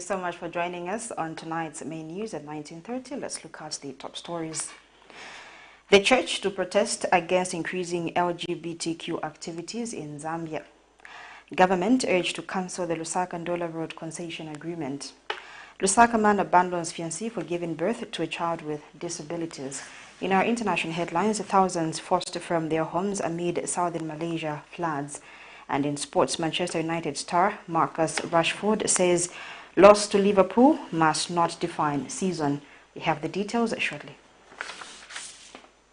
you so much for joining us on tonight's main news at 19:30. Let's look at the top stories. The church to protest against increasing LGBTQ activities in Zambia. Government urged to cancel the LUSAKA-NDOLA road concession agreement. Lusaka man abandons fiancée for giving birth to a child with disabilities. In our international headlines, thousands forced from their homes amid southern Malaysia floods. And in sports, Manchester United star Marcus Rashford says loss to Liverpool must not define season. We have the details shortly.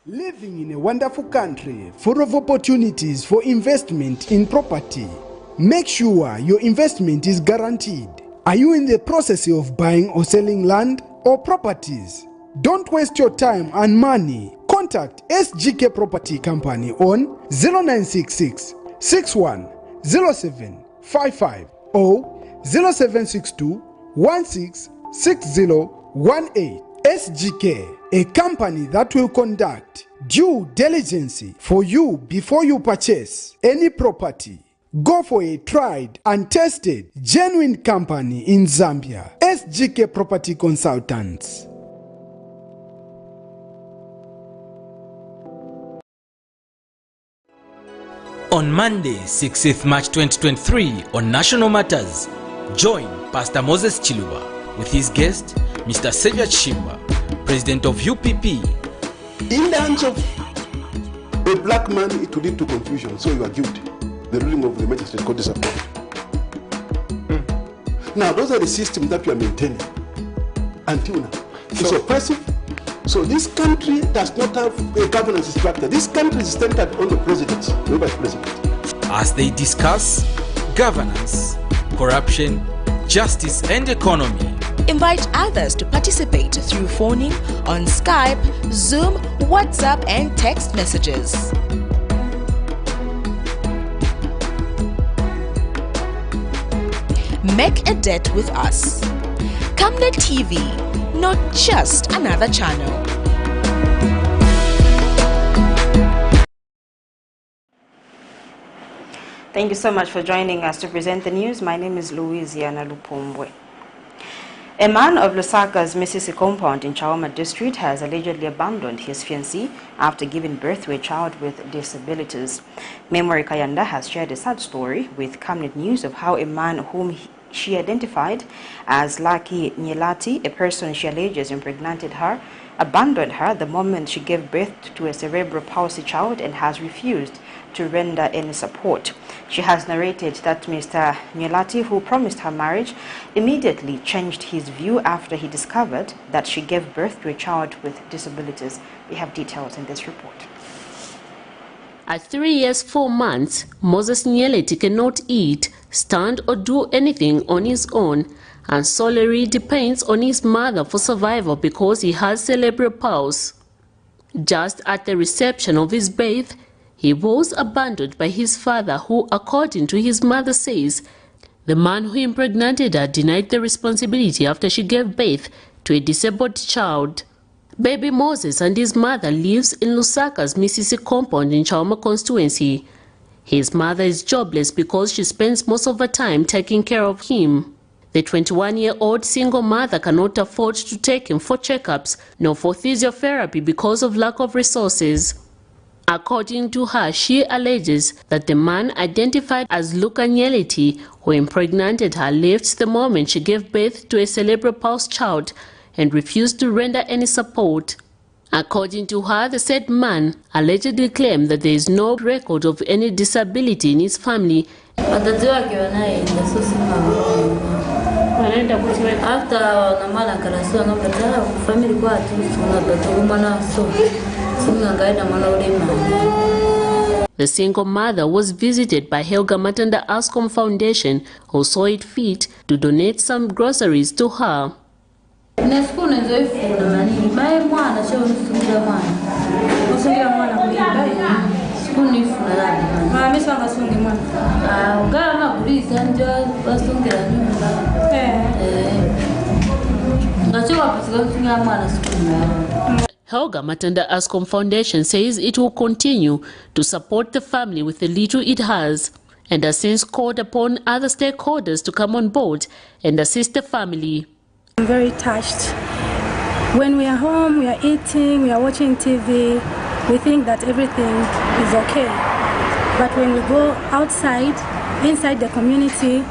Living in a wonderful country full of opportunities for investment in property. Make sure your investment is guaranteed. Are you in the process of buying or selling land or properties? Don't waste your time and money. Contact SGK Property Company on 0966 610755 or 0762 166018. SGK, a company that will conduct due diligence for you before you purchase any property. Go for a tried and tested genuine company in Zambia. SGK Property Consultants. On Monday, 16th March 2023, on National Matters, join Pastor Moses Chiluba with his guest, Mr. Xavier Chimba, President of UPP. In the hands of a black man, it will lead to confusion, so you are guilty. The ruling of the magistrate court is approved. Now, those are the systems that you are maintaining until now. It's oppressive. So this country does not have a governance structure. This country is centered on the president, the vice president. As they discuss governance, corruption, justice and economy. Invite others to participate through phoning on Skype, Zoom, WhatsApp and text messages. Make a date with us. Camnet TV, not just another channel. Thank you so much for joining us to present the news. My name is Louisiana Lupumbwe. A man of Lusaka's Mississippi compound in Chawama district has allegedly abandoned his fiancée after giving birth to a child with disabilities. Memory Kayanda has shared a sad story with Camnet News of how a man whom she identified as Lucky Nyelati, a person she alleges impregnated her, abandoned her the moment she gave birth to a cerebral palsy child and has refused to render any support. She has narrated that Mr. Nyelati, who promised her marriage, immediately changed his view after he discovered that she gave birth to a child with disabilities. We have details in this report. At 3 years 4 months, Moses Nyelati cannot eat, stand or do anything on his own and solely depends on his mother for survival because he has cerebral palsy. Just at the reception of his birth, he was abandoned by his father who, according to his mother, says the man who impregnated her denied the responsibility after she gave birth to a disabled child. Baby Moses and his mother lives in Lusaka's Mississippi compound in Chawama constituency. His mother is jobless because she spends most of her time taking care of him. The 21-year-old single mother cannot afford to take him for checkups nor for physiotherapy because of lack of resources. According to her, she alleges that the man identified as Luka Nyelati, who impregnated her, left the moment she gave birth to a cerebral palsy child and refused to render any support. According to her, the said man allegedly claimed that there is no record of any disability in his family. The single mother was visited by Helga Matanda Ascom Foundation, who saw it fit to donate some groceries to her. Helga Matanda Ascom Foundation says it will continue to support the family with the little it has and has since called upon other stakeholders to come on board and assist the family. I'm very touched. When we are home, we are eating, we are watching TV, we think that everything is okay. But when we go outside, inside the community,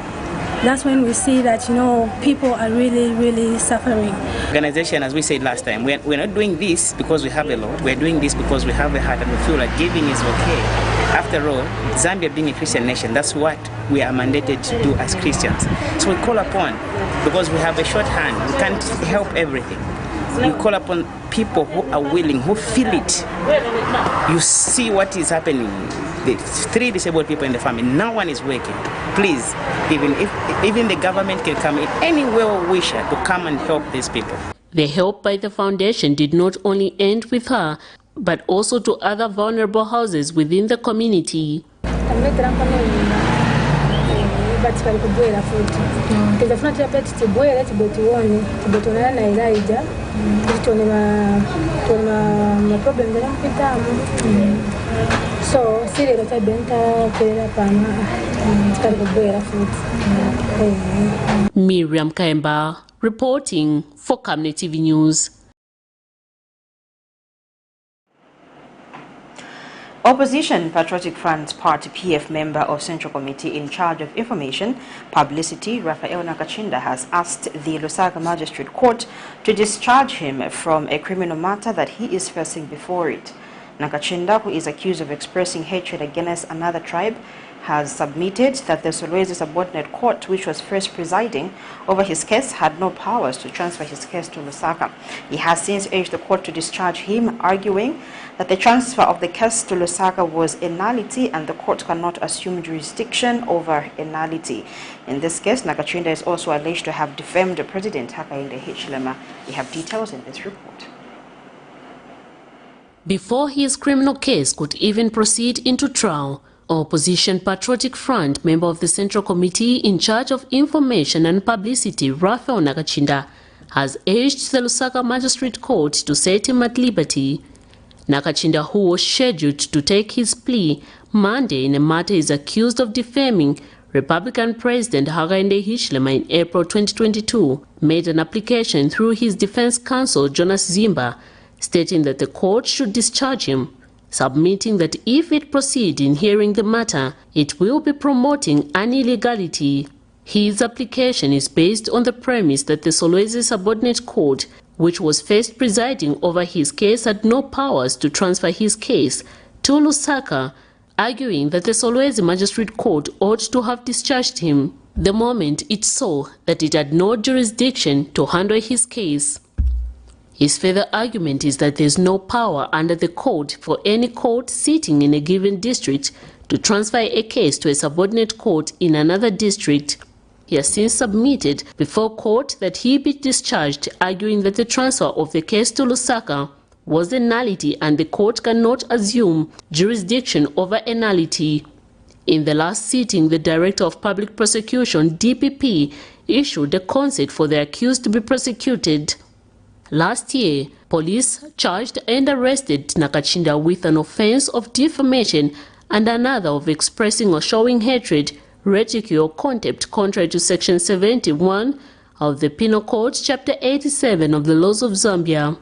that's when we see that, you know, people are really, really suffering. Organization, as we said last time, we're not doing this because we have a lot. We're doing this because we have a heart and we feel like giving is okay. After all, Zambia being a Christian nation, that's what we are mandated to do as Christians. So we call upon, because we have a short hand, we can't help everything. We call upon people who are willing, who feel it. You see what is happening. The 3 disabled people in the family, no one is working. Please, even the government can come in any well-wisher to come and help these people. The help by the foundation did not only end with her, but also to other vulnerable houses within the community. Miriam Kaemba reporting for Camnet TV News. Opposition Patriotic Front Party PF member of Central Committee in charge of Information Publicity, Raphael Nakachinda, has asked the Lusaka Magistrate Court to discharge him from a criminal matter that he is facing before it. Nakachinda, who is accused of expressing hatred against another tribe, has submitted that the Solwezi subordinate court, which was first presiding over his case, had no powers to transfer his case to Lusaka. He has since urged the court to discharge him, arguing that the transfer of the case to Lusaka was a nullity and the court cannot assume jurisdiction over a nullity. In this case, Nakachinda is also alleged to have defamed President Hakainde Hichilema. We have details in this report. Before his criminal case could even proceed into trial, Opposition Patriotic Front member of the Central Committee in charge of Information and Publicity, Raphael Nakachinda, has urged the Lusaka Magistrate Court to set him at liberty. Nakachinda, who was scheduled to take his plea Monday in a matter is accused of defaming Republican President Hakainde Hichilema in April 2022, made an application through his defense counsel Jonas Zimba, stating that the court should discharge him, submitting that if it proceeds in hearing the matter, it will be promoting an illegality. His application is based on the premise that the Solwezi subordinate court, which was first presiding over his case, had no powers to transfer his case to Lusaka, arguing that the Solwezi Magistrate Court ought to have discharged him the moment it saw that it had no jurisdiction to handle his case. His further argument is that there is no power under the code for any court sitting in a given district to transfer a case to a subordinate court in another district. He has since submitted before court that he be discharged, arguing that the transfer of the case to Lusaka was a nullity and the court cannot assume jurisdiction over a nullity. In the last sitting, the Director of Public Prosecution, DPP, issued a consent for the accused to be prosecuted. Last year, police charged and arrested Nakachinda with an offense of defamation and another of expressing or showing hatred, ridicule, or contempt contrary to Section 71 of the Penal Code, Chapter 87 of the Laws of Zambia.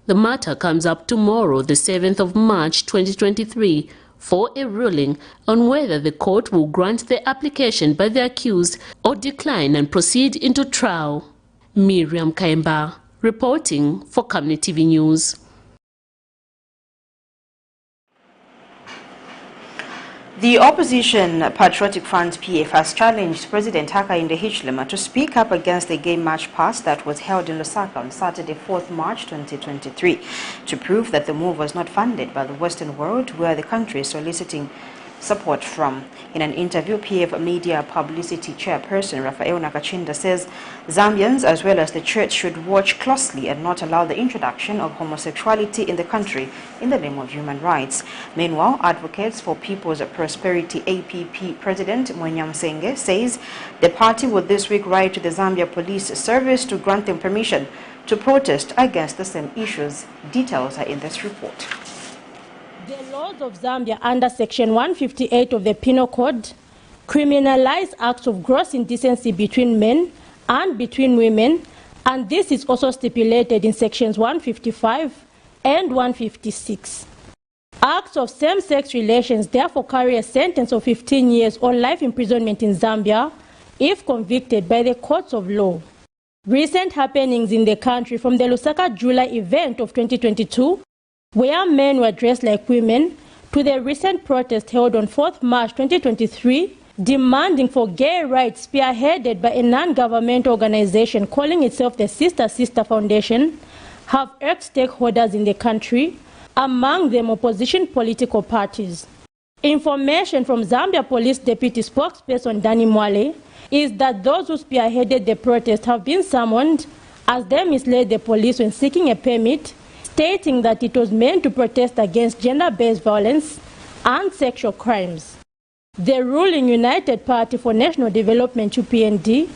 The matter comes up tomorrow, the 7th of March 2023, for a ruling on whether the court will grant the application by the accused or decline and proceed into trial. Miriam Kaemba reporting for Camnet TV News. The opposition Patriotic Front PF has challenged President Hakainde Hichilema to speak up against the gay march past that was held in Lusaka on Saturday, 4th March 2023, to prove that the move was not funded by the Western world, where the country is soliciting support from. In an interview, PF Media Publicity Chairperson Raphael Nakachinda says Zambians as well as the church should watch closely and not allow the introduction of homosexuality in the country in the name of human rights. Meanwhile, Advocates for People's Prosperity APP President Mwenya Msenge says the party will this week write to the Zambia Police Service to grant them permission to protest against the same issues. Details are in this report. The laws of Zambia under Section 158 of the Penal Code criminalize acts of gross indecency between men and between women, and this is also stipulated in sections 155 and 156. Acts of same-sex relations therefore carry a sentence of 15 years or life imprisonment in Zambia if convicted by the courts of law. Recent happenings in the country, from the Lusaka July event of 2022, where men were dressed like women, to the recent protest held on 4th March 2023, demanding for gay rights, spearheaded by a non-governmental organization calling itself the Sister Foundation, have irked stakeholders in the country, among them opposition political parties. Information from Zambia Police Deputy Spokesperson Danny Mwale is that those who spearheaded the protest have been summoned as they misled the police when seeking a permit, stating that it was meant to protest against gender-based violence and sexual crimes. The ruling United Party for National Development, UPND,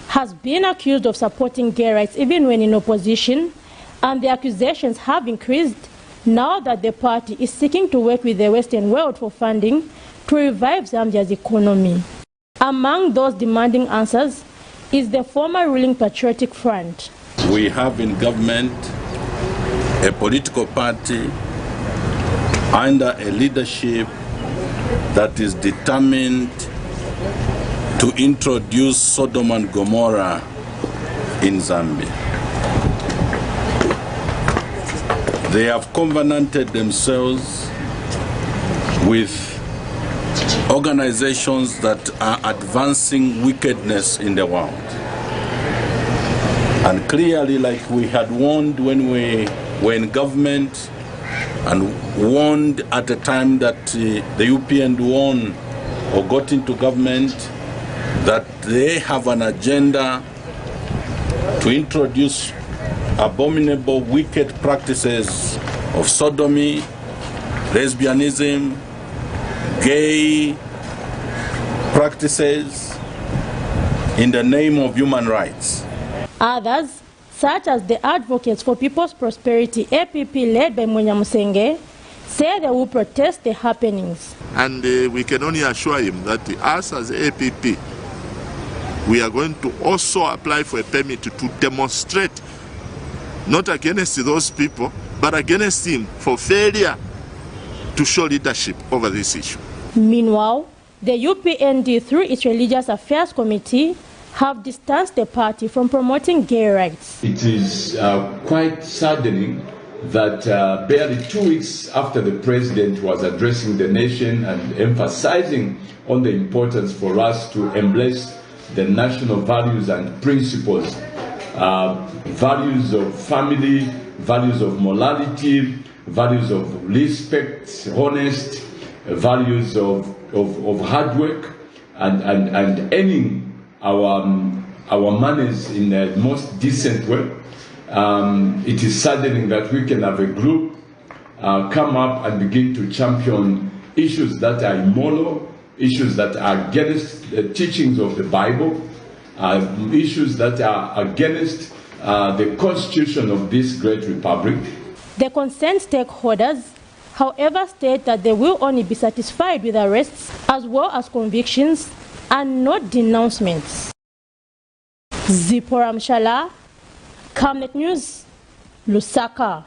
has been accused of supporting gay rights even when in opposition, and the accusations have increased now that the party is seeking to work with the Western world for funding to revive Zambia's economy. Among those demanding answers is the former ruling Patriotic Front. We have in government a political party under a leadership that is determined to introduce Sodom and Gomorrah in Zambia. They have covenanted themselves with organizations that are advancing wickedness in the world. And clearly, like we had warned when we were in government, and warned at the time that the UPN won or got into government, that they have an agenda to introduce abominable, wicked practices of sodomy, lesbianism, gay practices in the name of human rights. Others, such as the Advocates for People's Prosperity, APP, led by Munya Musenge, say they will protest the happenings. And we can only assure him that us as APP, we are going to also apply for a permit to demonstrate, not against those people, but against him for failure to show leadership over this issue. Meanwhile, the UPND, through its Religious Affairs Committee, have distanced the party from promoting gay rights. It is quite saddening that barely 2 weeks after the president was addressing the nation and emphasizing on the importance for us to embrace the national values and principles, values of family, values of morality, values of respect, honest, values of hard work, and ending our manners in the most decent way. It is saddening that we can have a group come up and begin to champion issues that are immoral, issues that are against the teachings of the Bible, issues that are against the constitution of this great republic. The concerned stakeholders, however, state that they will only be satisfied with arrests as well as convictions and not denouncements. Zipporah Mshala, Camnet News, Lusaka.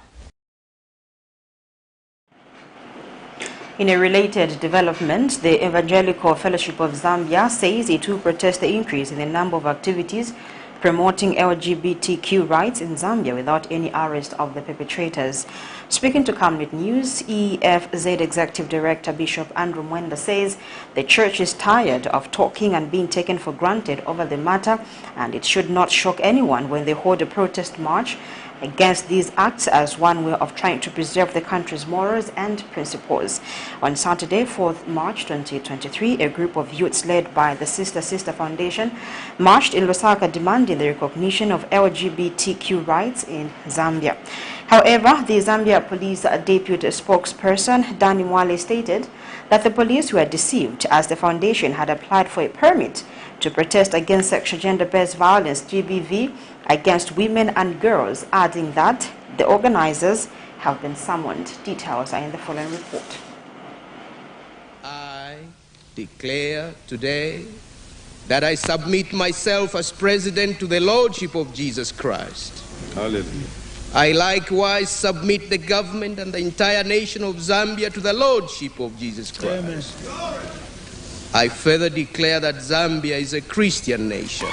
In a related development, the Evangelical Fellowship of Zambia says it will protest the increase in the number of activities promoting LGBTQ rights in Zambia without any arrest of the perpetrators. Speaking to Camnet News, EFZ Executive Director Bishop Andrew Mwenda says the church is tired of talking and being taken for granted over the matter, and it should not shock anyone when they hold a protest march against these acts as one way of trying to preserve the country's morals and principles. On Saturday, 4th March 2023, a group of youths led by the Sister Foundation marched in Lusaka demanding the recognition of LGBTQ rights in Zambia. However, the Zambia Police Deputy Spokesperson Danny Mwale stated that the police were deceived as the foundation had applied for a permit to protest against sexual gender-based violence, GBV, against women and girls, adding that the organizers have been summoned. Details are in the following report. I, declare today that I submit myself as President to the Lordship of Jesus Christ. Hallelujah. I likewise submit the government and the entire nation of Zambia to the Lordship of Jesus Christ. Amen. I further declare that Zambia is a Christian nation.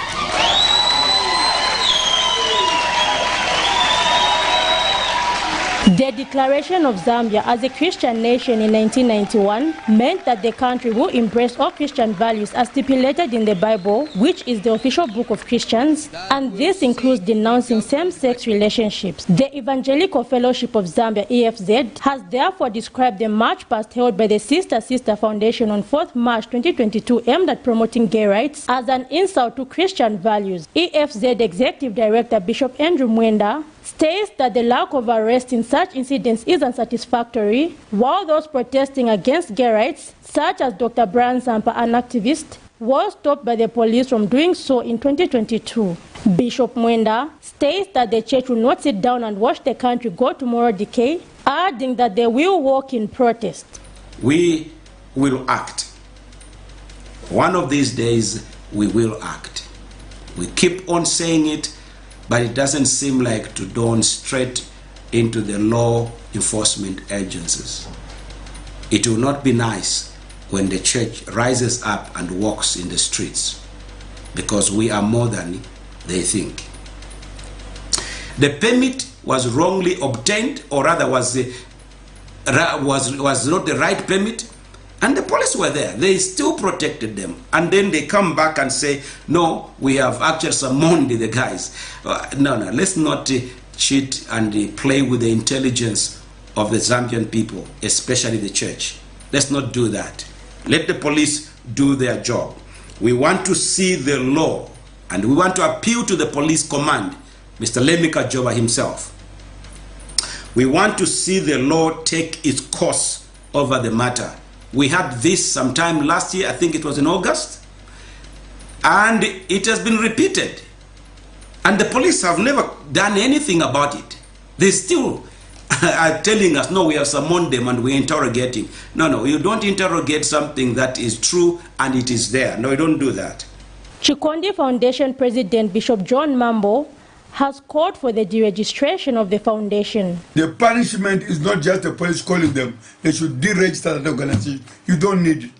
The declaration of Zambia as a Christian nation in 1991 meant that the country will embrace all Christian values as stipulated in the Bible, which is the official book of Christians, and this includes denouncing same-sex relationships. The Evangelical Fellowship of Zambia, EFZ, has therefore described the march past held by the Sister Foundation on 4th March 2022 aimed at promoting gay rights as an insult to Christian values. EFZ Executive Director Bishop Andrew Mwenda states that the lack of arrest in such incidents is unsatisfactory, while those protesting against gay rights, such as Dr. Brian Sampa, an activist, was stopped by the police from doing so in 2022. Bishop Mwenda states that the church will not sit down and watch the country go to moral decay, adding that they will walk in protest. We will act. One of these days, we will act. We keep on saying it, but it doesn't seem like to dawn straight into the law enforcement agencies. It will not be nice when the church rises up and walks in the streets, because we are more than they think. The permit was wrongly obtained, or rather was not the right permit, and the police were there. They still protected them. And then they come back and say, no, we have actually summoned the guys. No, let's not cheat and play with the intelligence of the Zambian people, especially the church. Let's not do that. Let the police do their job. We want to see the law, and we want to appeal to the police command, Mr. Lemika Joba himself. We want to see the law take its course over the matter. We had this sometime last year, I think it was in August, and it has been repeated. And the police have never done anything about it. They still are telling us, no, we have summoned them and we're interrogating. No, you don't interrogate something that is true and it is there. No, you don't do that. Chikondi Foundation President Bishop John Mambo has called for the deregistration of the foundation. The punishment is not just the police calling them. They should deregister that organization. You don't need it.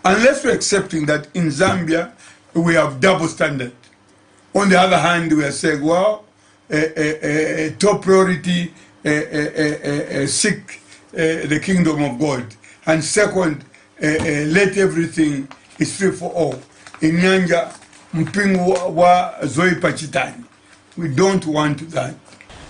Unless we're accepting that in Zambia, we have double standard. On the other hand, we are saying, well, top priority, seek the kingdom of God. And second, let everything is free for all. Inyanja mpingu wa zoi pachitani. We don't want that.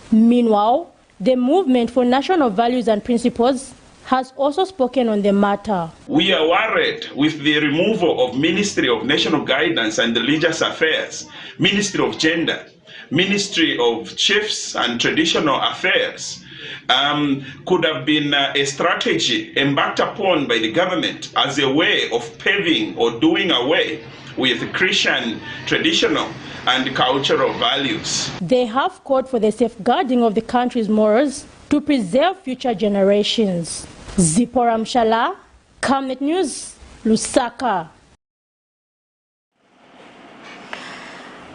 Meanwhile, the Movement for National Values and Principles has also spoken on the matter. We are worried with the removal of Ministry of National Guidance and Religious Affairs, Ministry of Gender, Ministry of Chiefs and Traditional Affairs. Could have been a strategy embarked upon by the government as a way of paving or doing away with Christian traditional and cultural values. They have called for the safeguarding of the country's morals to preserve future generations. Zipporah Mshala, Camnet News, Lusaka.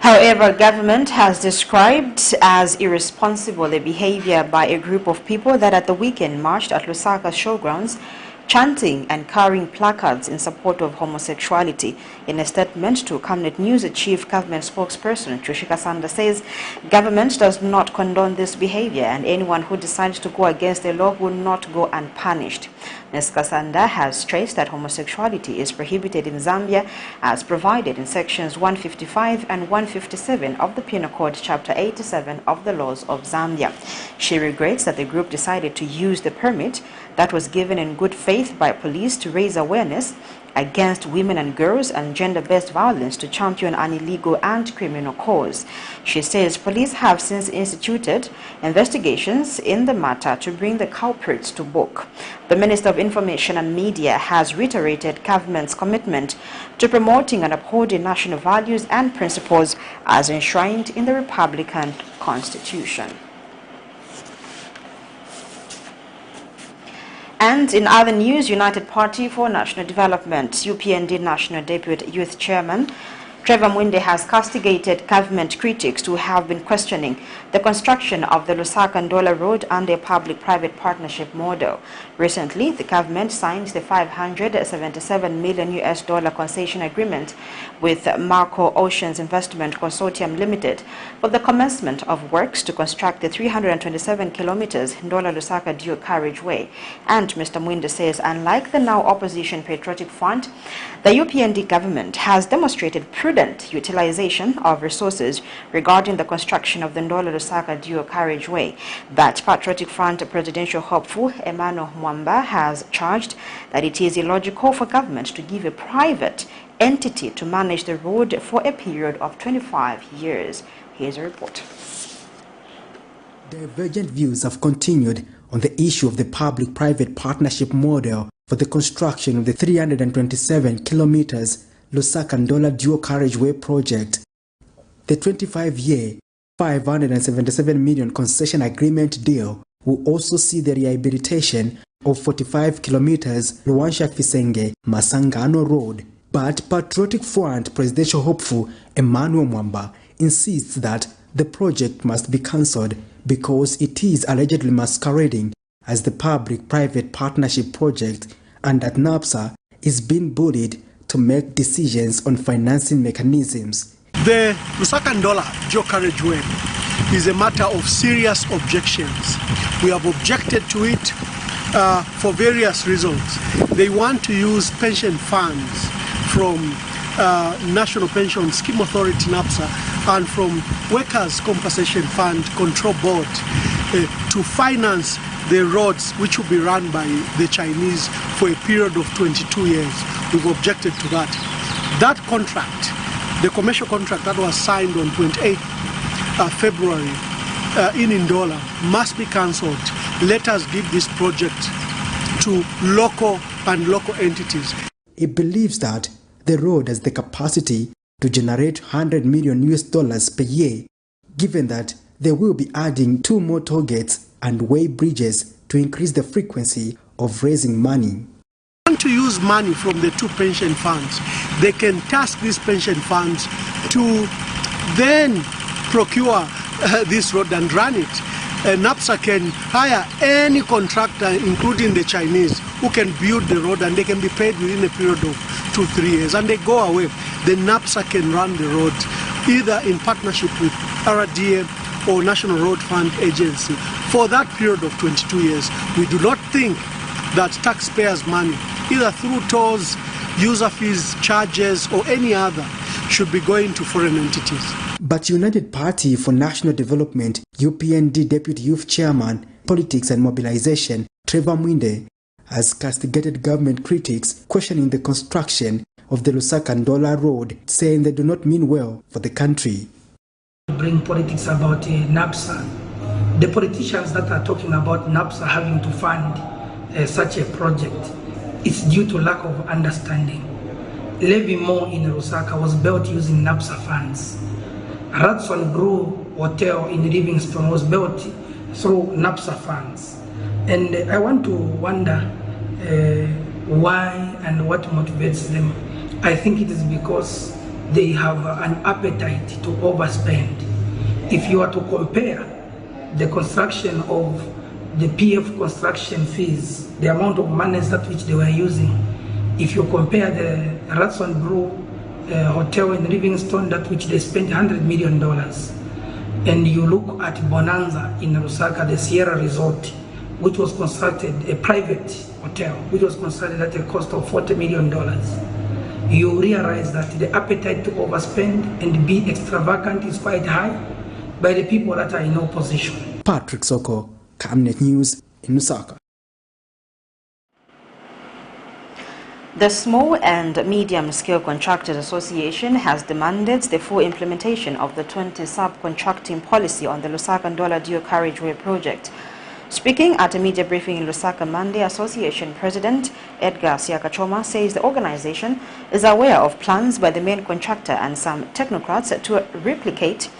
However, government has described as irresponsible the behavior by a group of people that at the weekend marched at Lusaka showgrounds, chanting and carrying placards in support of homosexuality. In a statement to Camnet News, a chief government spokesperson, Chushika Sanda, says government does not condone this behavior and anyone who decides to go against the law will not go unpunished. Ms. Kasanda has stressed that homosexuality is prohibited in Zambia as provided in sections 155 and 157 of the Penal Code, Chapter 87 of the laws of Zambia. She regrets that the group decided to use the permit that was given in good faith by police to raise awareness against women and girls and gender-based violence to champion an illegal and criminal cause. She says police have since instituted investigations in the matter to bring the culprits to book. The Minister of Information and Media has reiterated government's commitment to promoting and upholding national values and principles as enshrined in the Republican Constitution. And in other news, United Party for National Development, UPND National Deputy Youth Chairman Trevor Mwinde has castigated government critics who have been questioning the construction of the LUSAKA-NDOLA road under a public-private partnership model. Recently, the government signed the $577 million concession agreement with Marco Oceans Investment Consortium Limited for the commencement of works to construct the 327 kilometers Ndola-Lusaka dual carriageway. And Mr. Mwinde says, unlike the now opposition Patriotic Front, the UPND government has demonstrated prudent utilization of resources regarding the construction of the Ndola-Lusaka dual carriageway. But Patriotic Front presidential hopeful Emmanuel Mwamba has charged that it is illogical for government to give a private entity to manage the road for a period of 25 years. Here's a report. Divergent views have continued on the issue of the public-private partnership model for the construction of the 327 kilometers Lusaka-NDOLA dual carriageway project. The 25-year, $577 million concession agreement deal will also see the rehabilitation of 45 kilometers Luansha-Fisenge-Masangano Road. But Patriotic Front presidential hopeful Emmanuel Mwamba insists that the project must be cancelled because it is allegedly masquerading as the public-private partnership project and that NAPSA is being bullied to make decisions on financing mechanisms. The LUSAKA-NDOLA dual carriageway is a matter of serious objections. We have objected to it for various reasons. They want to use pension funds from National Pension Scheme Authority NAPSA and from Workers' Compensation Fund Control Board to finance the roads which will be run by the Chinese for a period of 22 years. We've objected to that. That contract, the commercial contract that was signed on 28 February in Ndola, must be cancelled. Let us give this project to local entities. It believes that the road has the capacity to generate $100 million per year, given that they will be adding 2 more toll gates and weigh bridges to increase the frequency of raising money. Want to use money from the 2 pension funds. They can task these pension funds to then procure this road and run it. NAPSA can hire any contractor, including the Chinese, who can build the road, and they can be paid within a period of 2-3 years, and they go away. Then NAPSA can run the road either in partnership with RDA or National Road Fund Agency for that period of 22 years. We do not think that taxpayers' money, either through tolls, user fees, charges, or any other, should be going to foreign entities. But United Party for National Development, UPND Deputy Youth Chairman, Politics and Mobilization, Trevor Mwinde, has castigated government critics questioning the construction of the LUSAKA-NDOLA road, saying they do not mean well for the country. Bring politics about NAPSA. The politicians that are talking about NAPSA having to fund such a project, it's due to lack of understanding. Levy Mall in Lusaka was built using NAPSA funds. Radisson Brew Hotel in Livingstone was built through NAPSA funds. And I want to wonder why and what motivates them. I think it is because they have an appetite to overspend. If you are to compare the construction of the PF construction fees, the amount of money that which they were using, if you compare the Radisson Brew Hotel in Livingstone, that which they spent $100 million, and you look at Bonanza in Lusaka, the Sierra Resort, which was constructed, a private hotel, which was constructed at a cost of $40 million, you realize that the appetite to overspend and be extravagant is quite high by the people that are in opposition. Patrick Soko, Camnet News in Lusaka. The Small and Medium Scale Contractors Association has demanded the full implementation of the 20 subcontracting policy on the LUSAKA-NDOLA dual carriageway project. Speaking at a media briefing in Lusaka Monday, Association President Edgar Siakachoma says the organization is aware of plans by the main contractor and some technocrats to replicate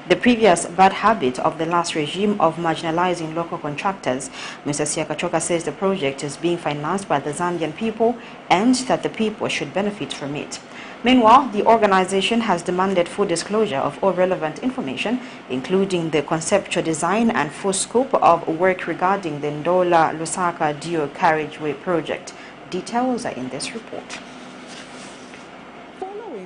the previous bad habit of the last regime of marginalizing local contractors. Mr. Siakachoka says the project is being financed by the Zambian people and that the people should benefit from it. Meanwhile, the organization has demanded full disclosure of all relevant information, including the conceptual design and full scope of work regarding the Ndola-Lusaka dual carriageway project. Details are in this report.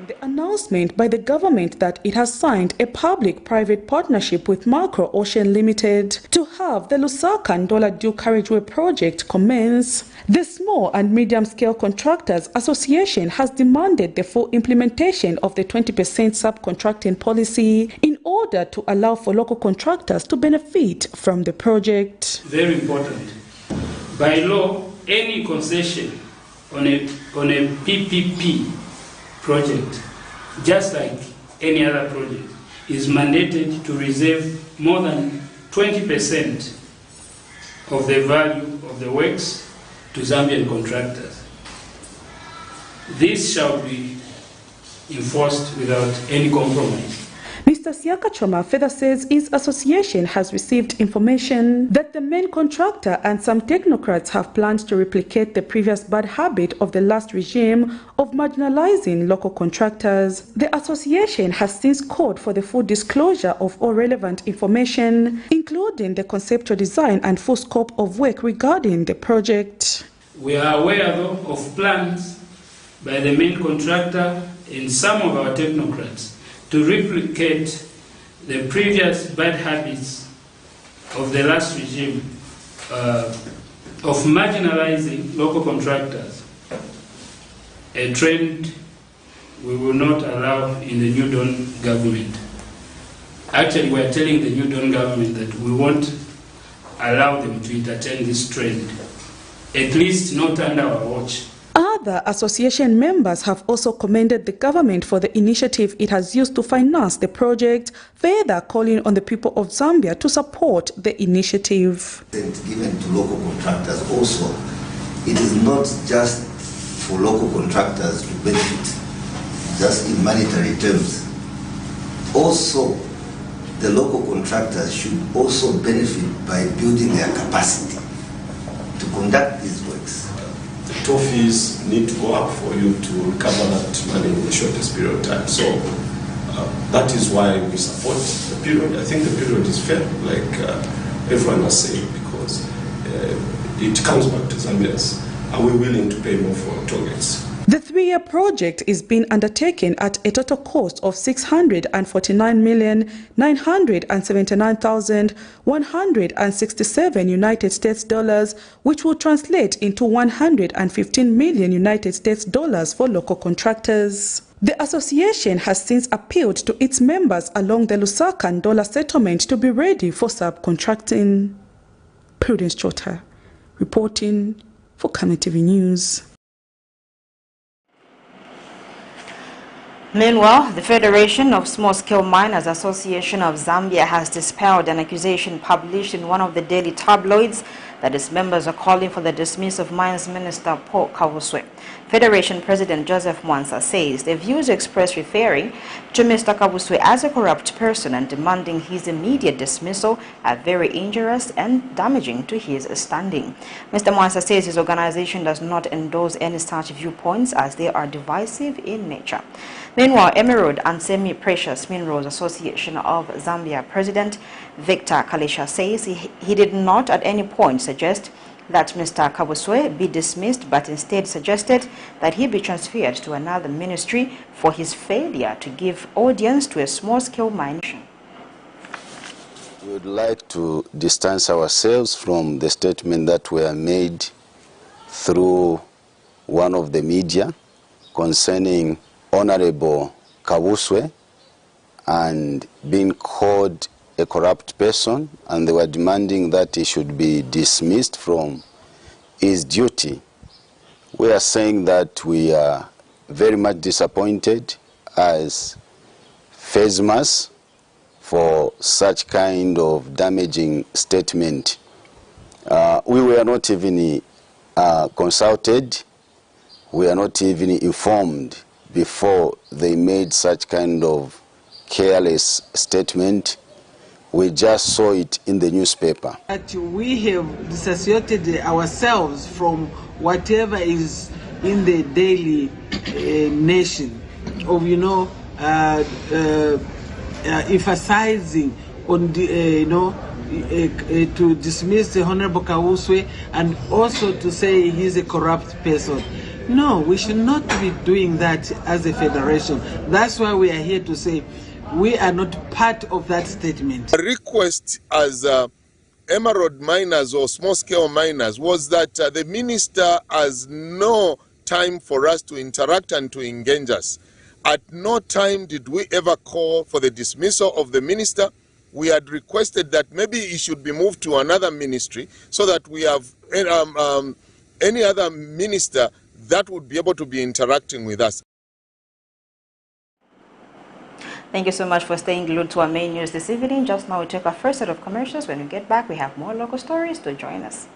The announcement by the government that it has signed a public-private partnership with Macro Ocean Limited to have the LUSAKA-NDOLA dual carriageway project commence, the Small and Medium-Scale Contractors Association has demanded the full implementation of the 20% subcontracting policy in order to allow for local contractors to benefit from the project. Very important. By law, any concession on a PPP project, just like any other project, is mandated to reserve more than 20% of the value of the works to Zambian contractors. This shall be enforced without any compromise. Mr. Siakachoka further says his association has received information that the main contractor and some technocrats have planned to replicate the previous bad habit of the last regime of marginalizing local contractors. The association has since called for the full disclosure of all relevant information, including the conceptual design and full scope of work regarding the project. We are aware, though, of plans by the main contractor and some of our technocrats to replicate the previous bad habits of the last regime of marginalizing local contractors, a trend we will not allow in the New Dawn government. Actually, we are telling the New Dawn government that we won't allow them to entertain this trend, at least not under our watch. Other association members have also commended the government for the initiative it has used to finance the project, further calling on the people of Zambia to support the initiative. Given to local contractors also, it is not just for local contractors to benefit, just in monetary terms. Also, the local contractors should also benefit by building their capacity to conduct these works. Toll fees need to go up for you to recover that money in the shortest period of time. So that is why we support the period. I think the period is fair, like everyone was saying, because it comes back to Zambians. Are we willing to pay more for toll gates? The three-year project is being undertaken at a total cost of $649,979,167 United States dollars, which will translate into 115 million United States dollars for local contractors. The association has since appealed to its members along the LUSAKA-NDOLA settlement to be ready for subcontracting. Prudence Chota, reporting for Camnet TV News. Meanwhile, the Federation of Small-Scale Miners Association of Zambia has dispelled an accusation published in one of the daily tabloids that its members are calling for the dismissal of Mines Minister Paul Kavuswe. Federation President Joseph Mwansa says the views expressed referring to Mr. Kavuswe as a corrupt person and demanding his immediate dismissal are very injurious and damaging to his standing. Mr. Mwansa says his organization does not endorse any such viewpoints as they are divisive in nature. Meanwhile, Emerald and Semi-Precious Minerals Association of Zambia President Victor Kalisha says he did not at any point suggest that Mr. Kavuswe be dismissed, but instead suggested that he be transferred to another ministry for his failure to give audience to a small-scale mining. We would like to distance ourselves from the statement that were made through one of the media concerning Honorable Kavuswe and being called a corrupt person, and they were demanding that he should be dismissed from his duty. We are saying that we are very much disappointed as FESMAS for such kind of damaging statement. We were not even consulted, we are not even informed before they made such kind of careless statement. We just saw it in the newspaper. That we have dissociated ourselves from whatever is in the daily nation of, emphasizing on the, to dismiss the Honorable Kawuswe and also to say he's a corrupt person. No, we should not be doing that as a federation. That's why we are here to say we are not part of that statement. A request as emerald miners or small-scale miners was that the minister has no time for us to interact and to engage us. At no time did we ever call for the dismissal of the minister. We had requested that maybe he should be moved to another ministry so that we have any other minister that would be able to be interacting with us. Thank you so much for staying glued to our main news this evening. Just now we take our first set of commercials. When we get back, we have more local stories to join us.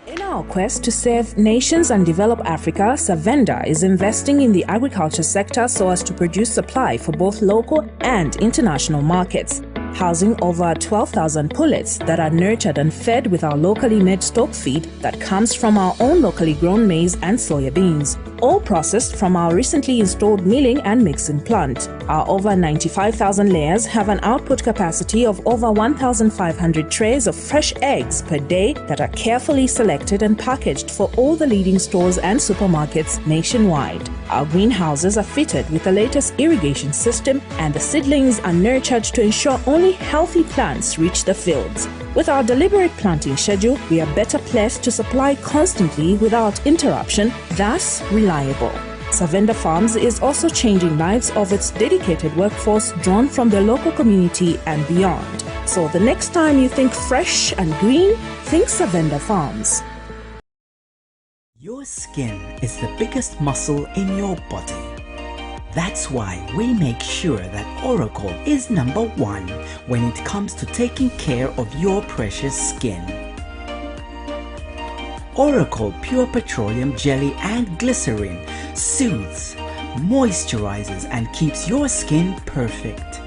In our quest to serve nations and develop Africa, Savenda is investing in the agriculture sector so as to produce supply for both local and international markets, housing over 12,000 pullets that are nurtured and fed with our locally made stock feed that comes from our own locally grown maize and soya beans, all processed from our recently installed milling and mixing plant. Our over 95,000 layers have an output capacity of over 1,500 trays of fresh eggs per day that are carefully selected and packaged for all the leading stores and supermarkets nationwide. Our greenhouses are fitted with the latest irrigation system, and the seedlings are nurtured to ensure only healthy plants reach the fields. With our deliberate planting schedule, we are better placed to supply constantly without interruption, thus reliable. Savenda Farms is also changing lives of its dedicated workforce drawn from the local community and beyond. So the next time you think fresh and green, think Savenda Farms. Your skin is the biggest muscle in your body. That's why we make sure that Oracle is #1 when it comes to taking care of your precious skin. Oracle Pure Petroleum Jelly and Glycerin soothes, moisturizes and keeps your skin perfect.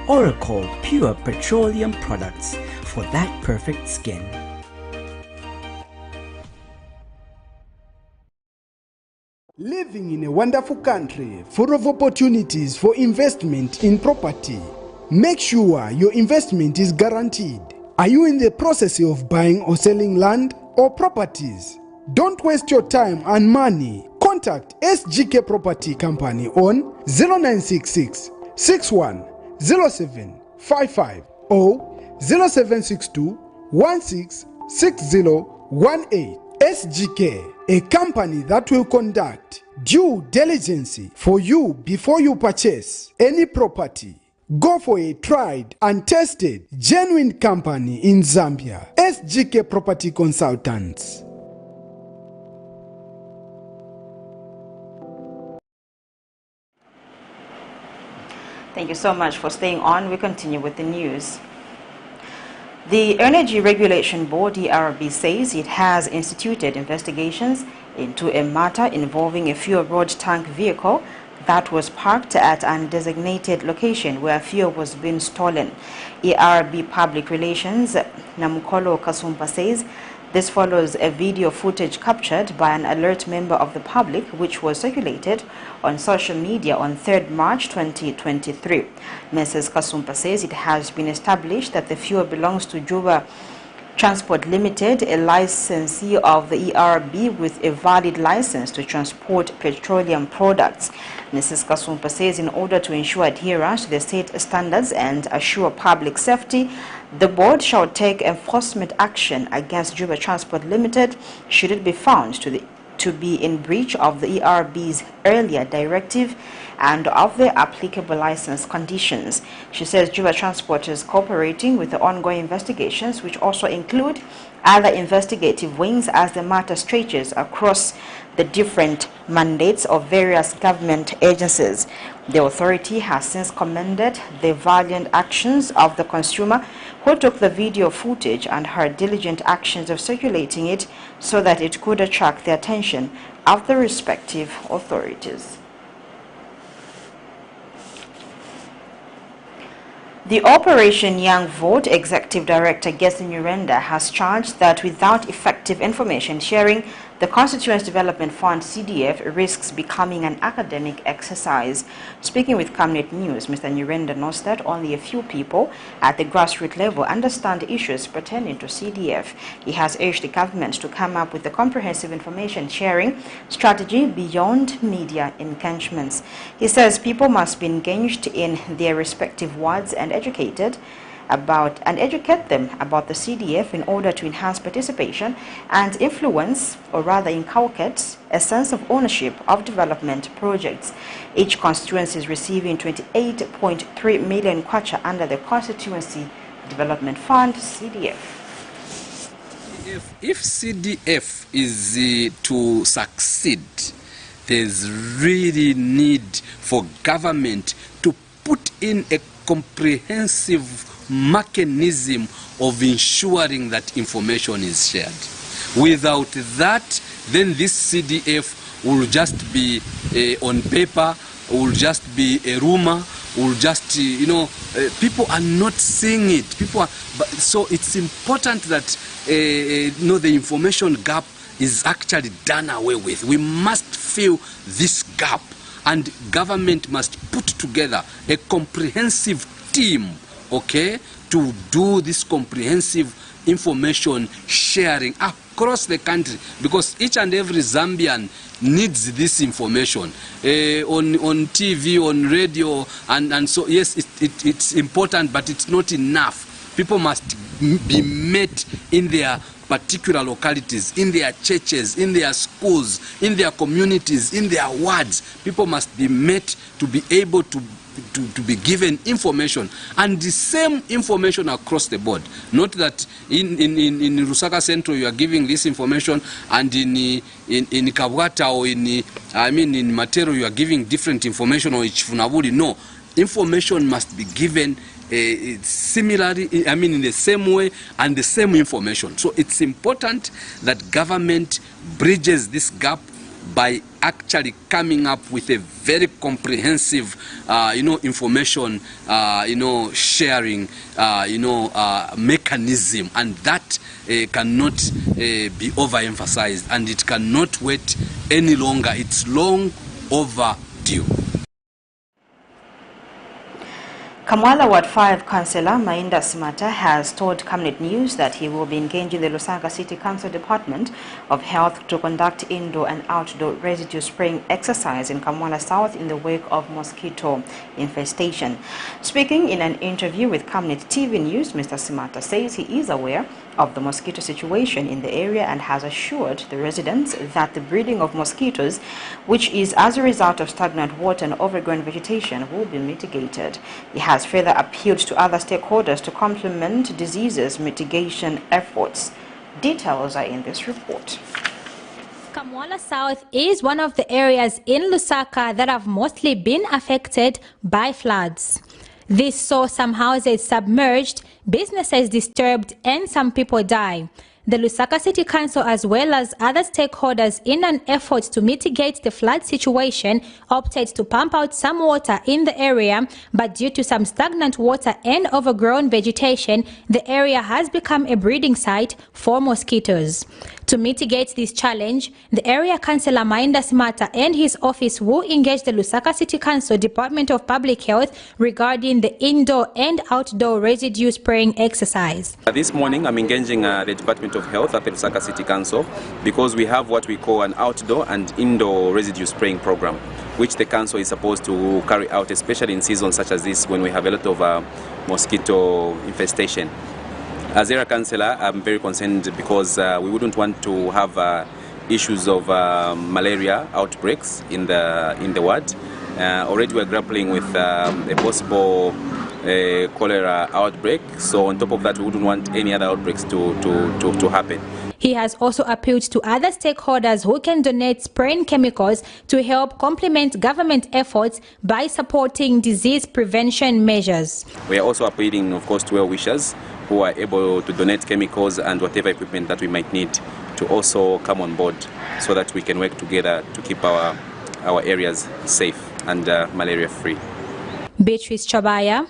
Oracle Pure Petroleum products for that perfect skin. Living in a wonderful country full of opportunities for investment in property. Make sure your investment is guaranteed. Are you in the process of buying or selling land or properties? Don't waste your time and money. Contact SGK Property Company on 0966 610755 or 0762 166018. SGK, a company that will conduct due diligence for you before you purchase any property. Go for a tried and tested, genuine company in Zambia. SGK Property Consultants. Thank you so much for staying on. We continue with the news. The Energy Regulation Board, ERB, says it has instituted investigations into a matter involving a fuel road tank vehicle that was parked at an designated location where fuel was being stolen. ERB Public Relations Namukolo Kasumba says this follows a video footage captured by an alert member of the public which was circulated on social media on 3rd March 2023. Mrs. Kasumba says it has been established that the fuel belongs to Juba Transport Limited, a licensee of the ERB with a valid license to transport petroleum products. Mrs. Kasumba says in order to ensure adherence to the state standards and assure public safety, the board shall take enforcement action against Juba Transport Limited should it be found to be in breach of the ERB's earlier directive and of the applicable license conditions. She says Juba Transport is cooperating with the ongoing investigations, which also include other investigative wings as the matter stretches across the different mandates of various government agencies. The authority has since commended the valiant actions of the consumer who took the video footage and her diligent actions of circulating it so that it could attract the attention of the respective authorities. The Operation Young Vote Executive Director Gessi Nyirenda has charged that without effective information sharing, the Constituency Development Fund CDF risks becoming an academic exercise. Speaking with Camnet News, Mr. Nyirenda notes that only a few people at the grassroots level understand issues pertaining to CDF. He has urged the government to come up with a comprehensive information sharing strategy beyond media engagements. He says people must be engaged in their respective wards and educate them about the CDF in order to enhance participation and influence, or rather inculcate, a sense of ownership of development projects. Each constituency is receiving 28.3 million kwacha under the Constituency Development Fund, CDF. If CDF is to succeed, there's really need for government to put in a comprehensive mechanism of ensuring that information is shared. Without that, then this CDF will just be on paper, will just be a rumor, will just, people are not seeing it. So it's important that the information gap is actually done away with. We must fill this gap, and government must put together a comprehensive team, okay, to do this comprehensive information sharing across the country, because each and every Zambian needs this information on TV, on radio, and so yes, it's important, but it's not enough. People must be met in their particular localities, in their churches, in their schools, in their communities, in their wards. People must be met to be able to be given information, and the same information across the board. Not that in Lusaka Central you are giving this information, and in Kabwata or in Matero you are giving different information, or Chifunabuli. No, information must be given similarly, in the same way and the same information. So it's important that government bridges this gap by actually coming up with a very comprehensive, information, sharing, mechanism, and that cannot be overemphasized, and it cannot wait any longer. It's long overdue. Kamwala Ward 5 Councillor Mainda Simata has told Camnet News that he will be engaging the Lusaka City Council Department of Health to conduct indoor and outdoor residue spraying exercise in Kamwala South in the wake of mosquito infestation. Speaking in an interview with Camnet TV News, Mr. Simata says he is aware of the mosquito situation in the area and has assured the residents that the breeding of mosquitoes, which is as a result of stagnant water and overgrown vegetation, will be mitigated. He has further appealed to other stakeholders to complement diseases mitigation efforts. Details are in this report. Kamwala South is one of the areas in Lusaka that have mostly been affected by floods. This saw some houses submerged, businesses disturbed, and some people die. The Lusaka City Council, as well as other stakeholders, in an effort to mitigate the flood situation, opted to pump out some water in the area, but due to some stagnant water and overgrown vegetation, the area has become a breeding site for mosquitoes. To mitigate this challenge, the area councillor Mainda Simata and his office will engage the Lusaka City Council Department of Public Health regarding the indoor and outdoor residue spraying exercise. This morning I'm engaging the Department of Health at the Lusaka City Council because we have what we call an outdoor and indoor residue spraying program, which the council is supposed to carry out, especially in seasons such as this when we have a lot of mosquito infestation. As area councillor, I'm very concerned because we wouldn't want to have issues of malaria outbreaks in the ward. Already we're grappling with a possible cholera outbreak, so on top of that we wouldn't want any other outbreaks to happen. He has also appealed to other stakeholders who can donate spraying chemicals to help complement government efforts by supporting disease prevention measures. We are also appealing, of course, to well-wishers who are able to donate chemicals and whatever equipment that we might need to also come on board so that we can work together to keep our areas safe and malaria-free. Beatrice Chabaya,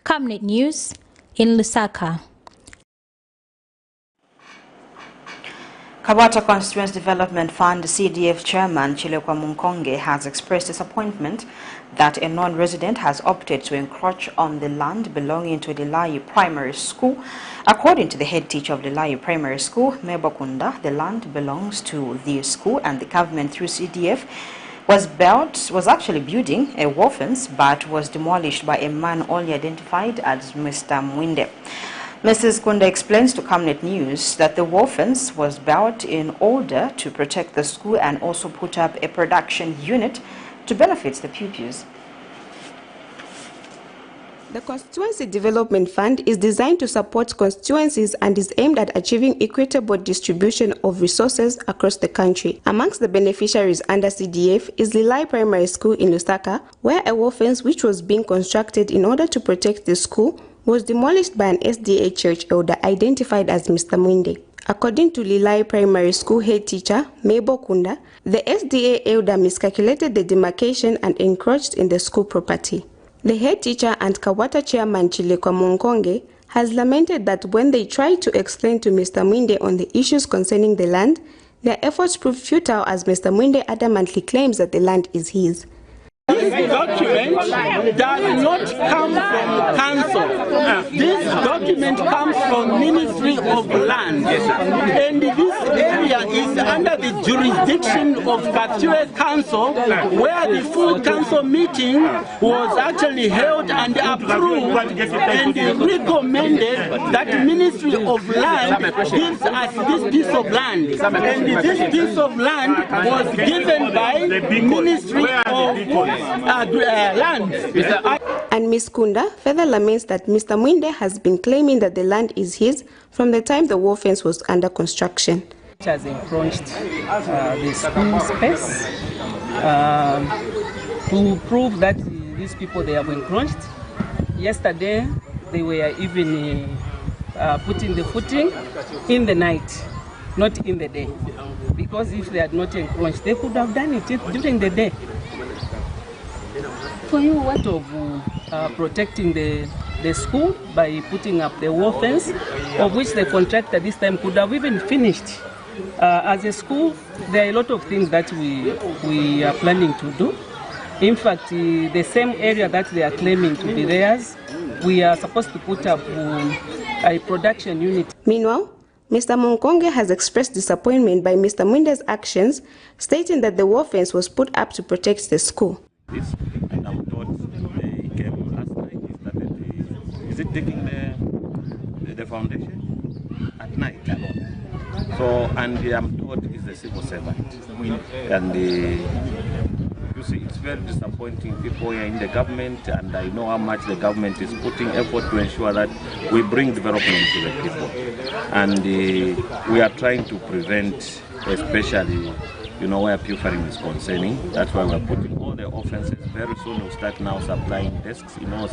Camnet News in Lusaka. Kabata Constituency Development Fund CDF Chairman Chilekwa Munkonge has expressed disappointment that a non-resident has opted to encroach on the land belonging to Lilayi Primary School. According to the head teacher of Lilayi Primary School, Mebokunda, the land belongs to the school and the government through CDF was actually building a wall fence but was demolished by a man only identified as Mr. Mwinde. Mrs. Kunda explains to Camnet News that the wall fence was built in order to protect the school and also put up a production unit to benefit the pupils. The Constituency Development Fund is designed to support constituencies and is aimed at achieving equitable distribution of resources across the country. Amongst the beneficiaries under CDF is Lilayi Primary School in Lusaka, where a wall fence which was being constructed in order to protect the school was demolished by an SDA church elder identified as Mr. Mwinde. According to Lilayi Primary School head teacher Mabel Kunda, the SDA elder miscalculated the demarcation and encroached in the school property. The head teacher and Kawata chairman Chilekwa Munkonge has lamented that when they tried to explain to Mr. Mwinde on the issues concerning the land, their efforts proved futile as Mr. Mwinde adamantly claims that the land is his. This document does not come from council. This document comes from Ministry of Land. And this area is under the jurisdiction of Katue Council, where the full council meeting was actually held and approved and recommended that Ministry of Land gives us this piece of land. And this piece of land was given by Ministry of land. And Ms. Kunda further laments that Mr. Mwinde has been claiming that the land is his from the time the wall fence was under construction. It has encroached the school space to prove that these people, they have encroached. Yesterday they were even putting the footing in the night, not in the day, because if they had not encroached they could have done it during the day. For you, what of protecting the school by putting up the wall fence, of which the contractor this time could have even finished. As a school, there are a lot of things that we are planning to do. In fact, the same area that they are claiming to be theirs, we are supposed to put up a production unit. Meanwhile, Mr. Munkonge has expressed disappointment by Mr. Mwinde's actions, stating that the wall fence was put up to protect the school. And I'm told they came last night, is it digging the foundation at night alone? So, and I'm told he's a civil servant. And you see, it's very disappointing. People here in the government, and I know how much the government is putting effort to ensure that we bring development to the people. And we are trying to prevent, especially where pilfering is concerning. That's why we're putting all the offenses. Very soon we'll start now supplying desks in all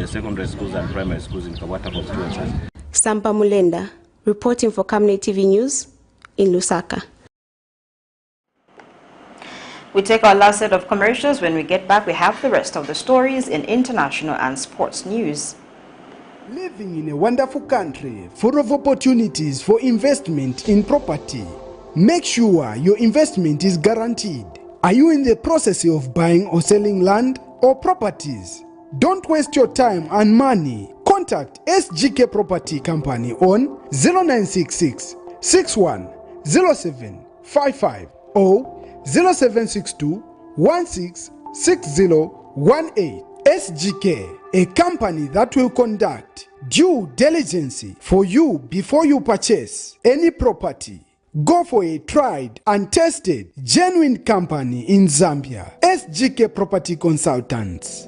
secondary schools and primary schools in Kawata constituencies. Sampa Mulenda, reporting for Camnet TV News in Lusaka. We take our last set of commercials. When we get back, we have the rest of the stories in international and sports news. Living in a wonderful country full of opportunities for investment in property. Make sure your investment is guaranteed. Are you in the process of buying or selling land or properties? Don't waste your time and money. Contact SGK Property Company on 0966 610755 or 0762 166018. SGK, a company that will conduct due diligence for you before you purchase any property. Go for a tried and tested genuine company in Zambia. SGK Property Consultants.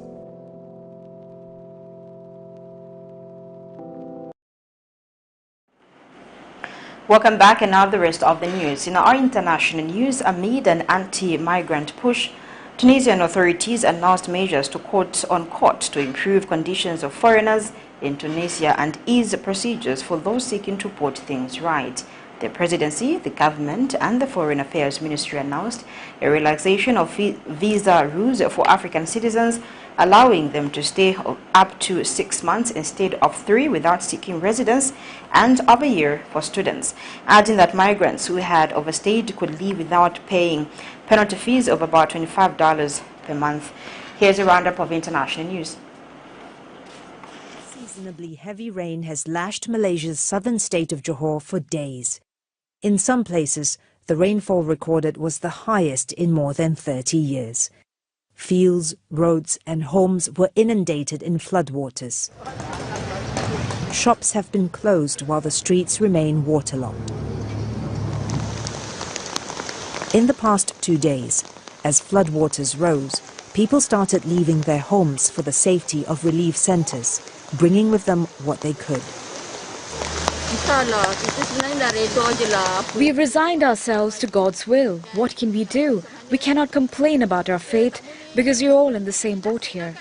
Welcome back, and now the rest of the news. In our international news, amid an anti-migrant push, Tunisian authorities announced measures to court to improve conditions of foreigners in Tunisia and ease procedures for those seeking to put things right. The presidency, the government, and the Foreign Affairs Ministry announced a relaxation of visa rules for African citizens allowing them to stay up to 6 months instead of 3 without seeking residence, and of a year for students, adding that migrants who had overstayed could leave without paying penalty fees of about $25 per month. Here's a roundup of international news. Unseasonably heavy rain has lashed Malaysia's southern state of Johor for days. In some places, the rainfall recorded was the highest in more than 30 years. Fields, roads and homes were inundated in floodwaters. Shops have been closed while the streets remain waterlogged. In the past 2 days, as floodwaters rose, people started leaving their homes for the safety of relief centers, bringing with them what they could. We have resigned ourselves to God's will. What can we do? We cannot complain about our fate because we're all in the same boat here.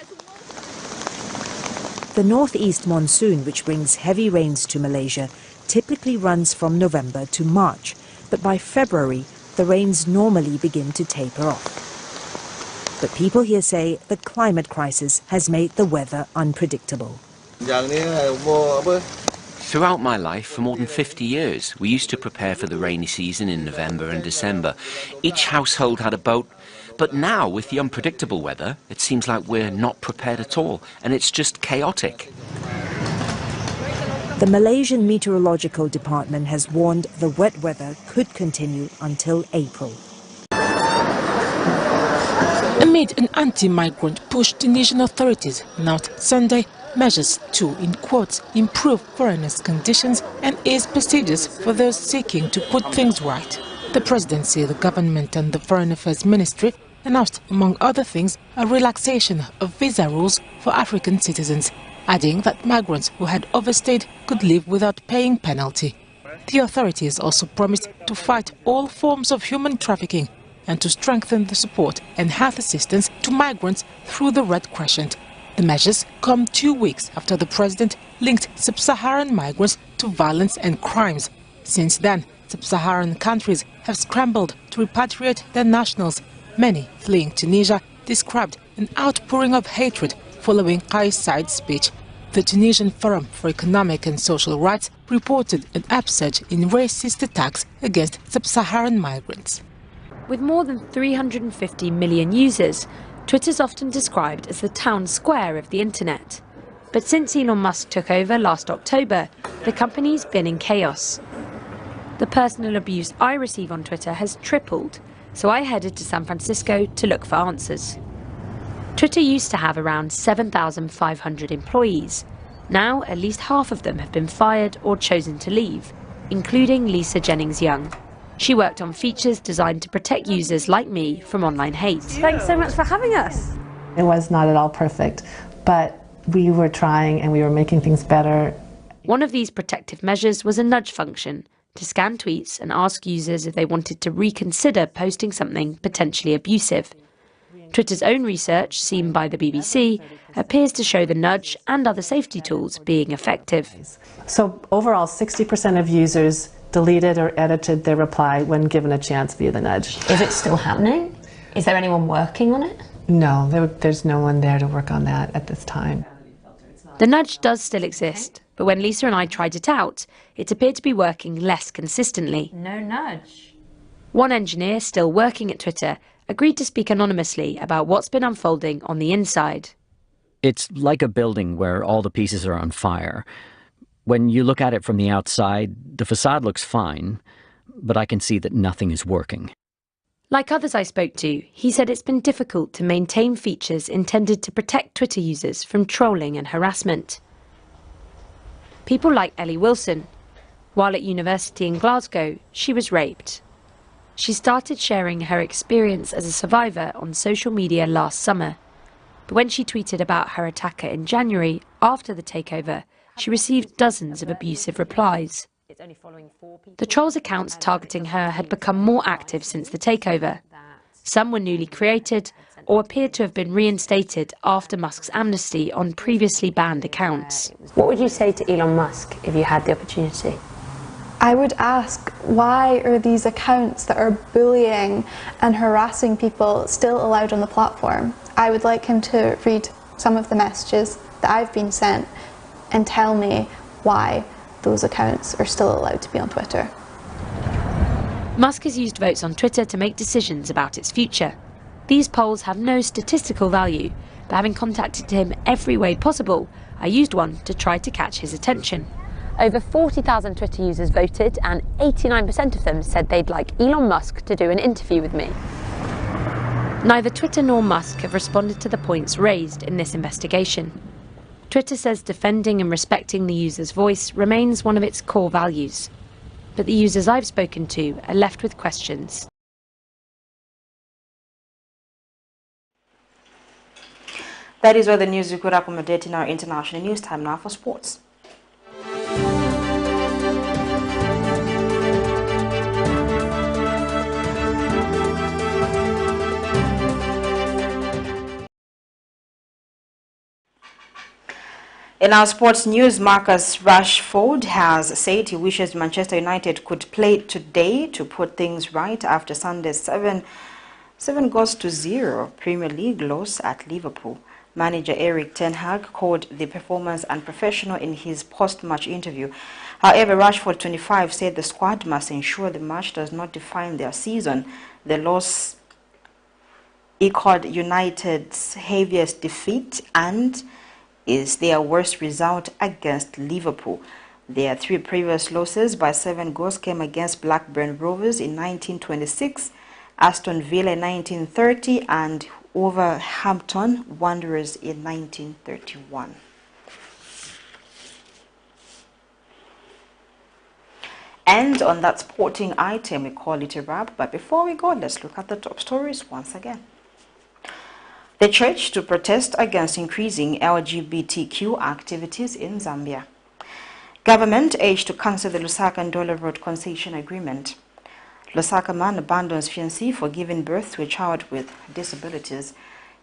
The northeast monsoon, which brings heavy rains to Malaysia, typically runs from November to March, but by February, the rains normally begin to taper off. But people here say the climate crisis has made the weather unpredictable. Throughout my life, for more than 50 years, we used to prepare for the rainy season in November and December. Each household had a boat, but now, with the unpredictable weather, it seems like we're not prepared at all, and it's just chaotic. The Malaysian Meteorological Department has warned the wet weather could continue until April. Amid an anti-migrant push, Tunisian authorities announced Sunday measures to, in quotes, improve foreigners' conditions and ease procedures for those seeking to put things right. The presidency, the government and the Foreign Affairs Ministry announced, among other things, a relaxation of visa rules for African citizens, adding that migrants who had overstayed could leave without paying penalty. The authorities also promised to fight all forms of human trafficking and to strengthen the support and health assistance to migrants through the Red Crescent. The measures come 2 weeks after the president linked sub-Saharan migrants to violence and crimes. Since then, sub-Saharan countries have scrambled to repatriate their nationals. Many fleeing Tunisia described an outpouring of hatred following Kais Said's speech. The Tunisian Forum for Economic and Social Rights reported an upsurge in racist attacks against sub-Saharan migrants. With more than 350 million users, Twitter's often described as the town square of the internet. But since Elon Musk took over last October, the company's been in chaos. The personal abuse I receive on Twitter has tripled, so I headed to San Francisco to look for answers. Twitter used to have around 7,500 employees. Now, at least half of them have been fired or chosen to leave, including Lisa Jennings-Young. She worked on features designed to protect users like me from online hate. Thanks so much for having us. It was not at all perfect, but we were trying and we were making things better. One of these protective measures was a nudge function to scan tweets and ask users if they wanted to reconsider posting something potentially abusive. Twitter's own research, seen by the BBC, appears to show the nudge and other safety tools being effective. So overall, 60% of users deleted or edited their reply when given a chance via the nudge. Is it still happening? Is there anyone working on it? No, there's no one there to work on that at this time. The nudge does still exist, but when Lisa and I tried it out, it appeared to be working less consistently. No nudge. One engineer still working at Twitter agreed to speak anonymously about what's been unfolding on the inside. It's like a building where all the pieces are on fire. When you look at it from the outside, the facade looks fine, but I can see that nothing is working. Like others I spoke to, he said it's been difficult to maintain features intended to protect Twitter users from trolling and harassment. People like Ellie Wilson. While at university in Glasgow, she was raped. She started sharing her experience as a survivor on social media last summer. But when she tweeted about her attacker in January, after the takeover, she received dozens of abusive replies. The trolls' accounts targeting her had become more active since the takeover. Some were newly created or appeared to have been reinstated after Musk's amnesty on previously banned accounts. What would you say to Elon Musk if you had the opportunity? I would ask, why are these accounts that are bullying and harassing people still allowed on the platform? I would like him to read some of the messages that I've been sent and tell me why those accounts are still allowed to be on Twitter. Musk has used votes on Twitter to make decisions about its future. These polls have no statistical value, but having contacted him every way possible, I used one to try to catch his attention. Over 40,000 Twitter users voted, and 89% of them said they'd like Elon Musk to do an interview with me. Neither Twitter nor Musk have responded to the points raised in this investigation. Twitter says defending and respecting the user's voice remains one of its core values. But the users I've spoken to are left with questions. That is all the news we could accommodate in our international news. Time now for sports. In our sports news, Marcus Rashford has said he wishes Manchester United could play today to put things right after Sunday's 7-0 Premier League loss at Liverpool. Manager Erik ten Hag called the performance unprofessional in his post-match interview. However, Rashford, 25, said the squad must ensure the match does not define their season. The loss equaled United's heaviest defeat and is their worst result against Liverpool. Their 3 previous losses by 7 goals came against Blackburn Rovers in 1926, Aston Villa in 1930, and Wolverhampton Wanderers in 1931. And on that sporting item, we call it a wrap. But before we go, let's look at the top stories once again. The church to protest against increasing LGBTQ activities in Zambia. Government urged to cancel the Lusaka-NDOLA road concession agreement. Lusaka man abandons fiancée for giving birth to a child with disabilities.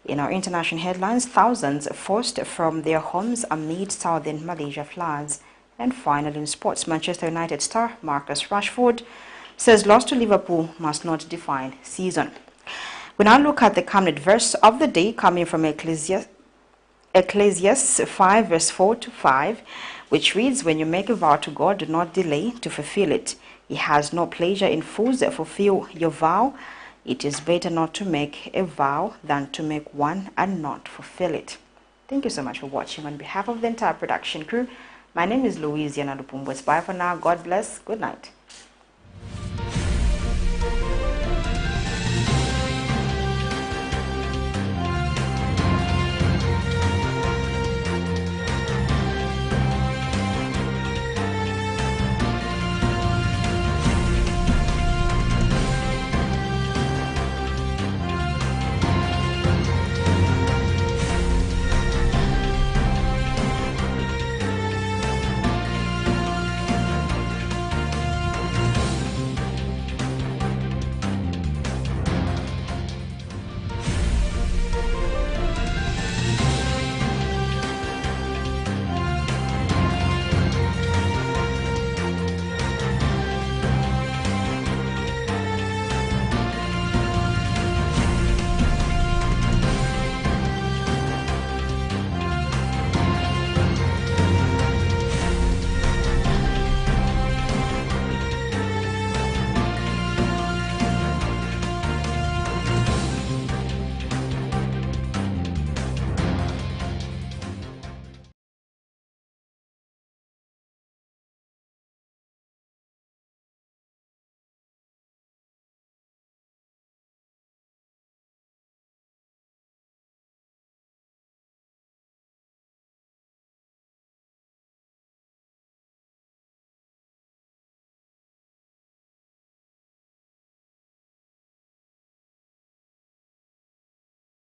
In our international headlines, thousands forced from their homes amid southern Malaysia floods. And finally, in sports, Manchester United star Marcus Rashford says loss to Liverpool must not define season. We now look at the Camnet verse of the day coming from Ecclesiastes 5 verse 4 to 5, which reads, "When you make a vow to God, do not delay to fulfill it. He has no pleasure in fools that fulfill your vow. It is better not to make a vow than to make one and not fulfill it." Thank you so much for watching. On behalf of the entire production crew, my name is Louise Yana Lupumbwe. Bye for now. God bless. Good night.